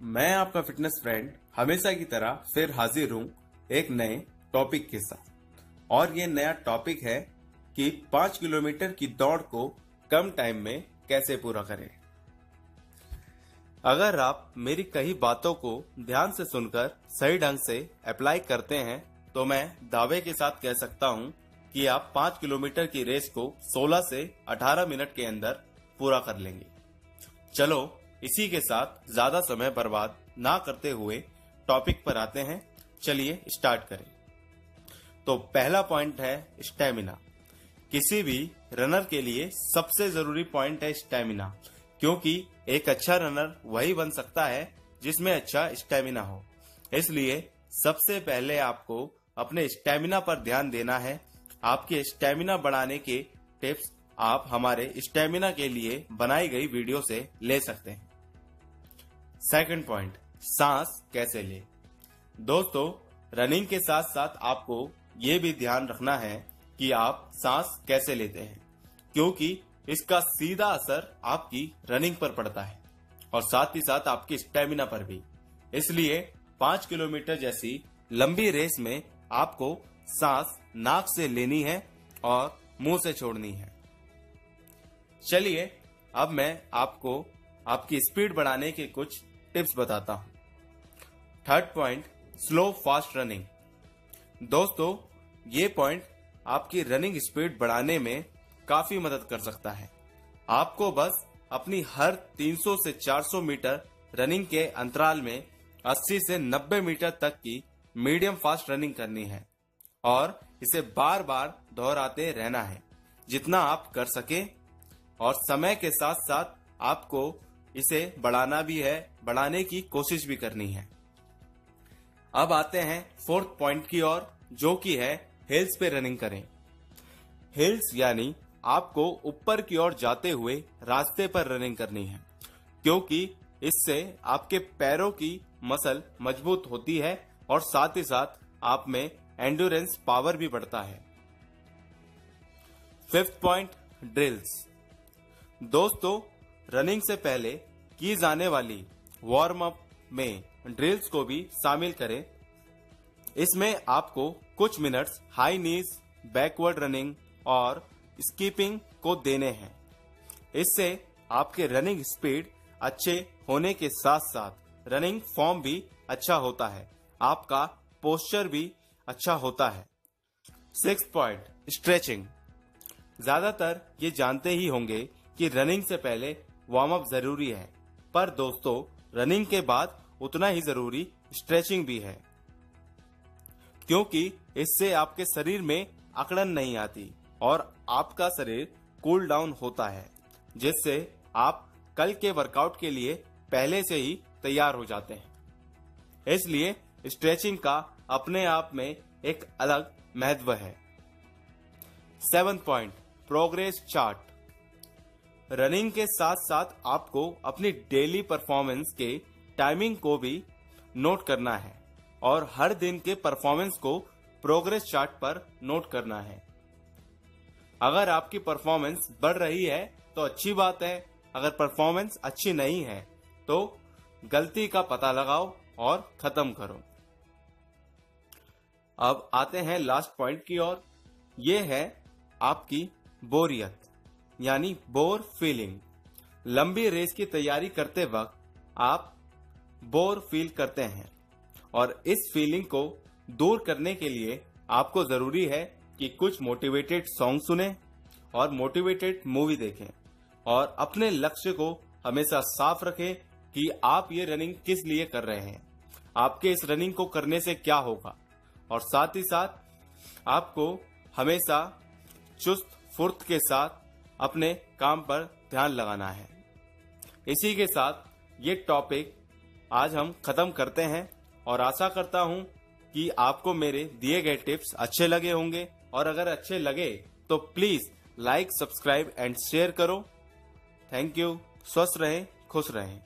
मैं आपका fitness friend हमेशा की तरह फिर हाजिर हूँ एक नए टॉपिक के साथ। और ये नया टॉपिक है कि 5 किलोमीटर की दौड़ को कम टाइम में कैसे पूरा करें। अगर आप मेरी कई बातों को ध्यान से सुनकर सही ढंग से अप्लाई करते हैं तो मैं दावे के साथ कह सकता हूँ कि आप 5 किलोमीटर की रेस को 16 से 18 मिनट के अंदर पूरा कर लेंगे। चलो इसी के साथ ज्यादा समय बर्बाद ना करते हुए टॉपिक पर आते हैं। चलिए स्टार्ट करें। तो पहला पॉइंट है स्टैमिना। किसी भी रनर के लिए सबसे जरूरी पॉइंट है स्टैमिना, क्योंकि एक अच्छा रनर वही बन सकता है जिसमें अच्छा स्टैमिना हो। इसलिए सबसे पहले आपको अपने स्टैमिना पर ध्यान देना है। आपके स्टैमिना बढ़ाने के टिप्स आप हमारे स्टैमिना के लिए बनाई गई वीडियो से ले सकते हैं। सेकंड पॉइंट, सांस कैसे ले। दोस्तों, रनिंग के साथ साथ आपको ये भी ध्यान रखना है कि आप सांस कैसे लेते हैं, क्योंकि इसका सीधा असर आपकी रनिंग पर पड़ता है और साथ ही साथ आपकी स्टैमिना पर भी। इसलिए 5 किलोमीटर जैसी लंबी रेस में आपको सांस नाक से लेनी है और मुंह से छोड़नी है। चलिए अब मैं आपको आपकी स्पीड बढ़ाने के कुछ टिप्स बताता हूं। Third point, slow fast running. दोस्तों, ये पॉइंट आपकी रनिंग स्पीड बढ़ाने में काफी मदद कर सकता है। आपको बस अपनी हर 300 से 400 मीटर रनिंग के अंतराल में 80 से 90 मीटर तक की मीडियम फास्ट रनिंग करनी है और इसे बार बार दोहराते रहना है जितना आप कर सके। और समय के साथ साथ आपको इसे बढ़ाना भी है, बढ़ाने की कोशिश भी करनी है। अब आते हैं फोर्थ पॉइंट की ओर, जो कि है हिल्स पे रनिंग करें। हिल्स यानी आपको ऊपर की ओर जाते हुए रास्ते पर रनिंग करनी है, क्योंकि इससे आपके पैरों की मसल मजबूत होती है और साथ ही साथ आप में एंड्योरेंस पावर भी बढ़ता है। Fifth point, drills. दोस्तों, रनिंग से पहले की जाने वाली वार्म अप में ड्रिल्स को भी शामिल करें। इसमें आपको कुछ मिनट्स हाई नीज, बैकवर्ड रनिंग और स्कीपिंग को देने हैं। इससे आपके रनिंग स्पीड अच्छे होने के साथ साथ रनिंग फॉर्म भी अच्छा होता है, आपका पोस्चर भी अच्छा होता है। Sixth point, stretching. ज्यादातर ये जानते ही होंगे कि रनिंग से पहले वार्म अप जरूरी है, पर दोस्तों रनिंग के बाद उतना ही जरूरी स्ट्रेचिंग भी है, क्योंकि इससे आपके शरीर में अकड़न नहीं आती और आपका शरीर कूल डाउन होता है, जिससे आप कल के वर्कआउट के लिए पहले से ही तैयार हो जाते हैं। इसलिए स्ट्रेचिंग का अपने आप में एक अलग महत्व है। Seventh point, progress chart. Running के साथ साथ आपको अपनी डेली परफॉर्मेंस के टाइमिंग को भी नोट करना है और हर दिन के परफॉर्मेंस को प्रोग्रेस चार्ट पर नोट करना है। अगर आपकी परफॉर्मेंस बढ़ रही है तो अच्छी बात है, अगर परफॉर्मेंस अच्छी नहीं है तो गलती का पता लगाओ और खत्म करो। अब आते हैं लास्ट पॉइंट की ओर। ये है आपकी बोरियत यानी बोर फीलिंग। लंबी रेस की तैयारी करते वक्त आप बोर फील करते हैं और इस फीलिंग को दूर करने के लिए आपको जरूरी है कि कुछ मोटिवेटेड सॉन्ग सुनें और मोटिवेटेड मूवी देखें और अपने लक्ष्य को हमेशा साफ रखें कि आप ये रनिंग किस लिए कर रहे हैं, आपके इस रनिंग को करने से क्या होगा। और साथ ही साथ आपको हमेशा चुस्त फुर्त के साथ अपने काम पर ध्यान लगाना है। इसी के साथ ये टॉपिक आज हम खत्म करते हैं और आशा करता हूं कि आपको मेरे दिए गए टिप्स अच्छे लगे होंगे, और अगर अच्छे लगे तो please like, subscribe and share करो। Thank you. स्वस्थ रहें, खुश रहें।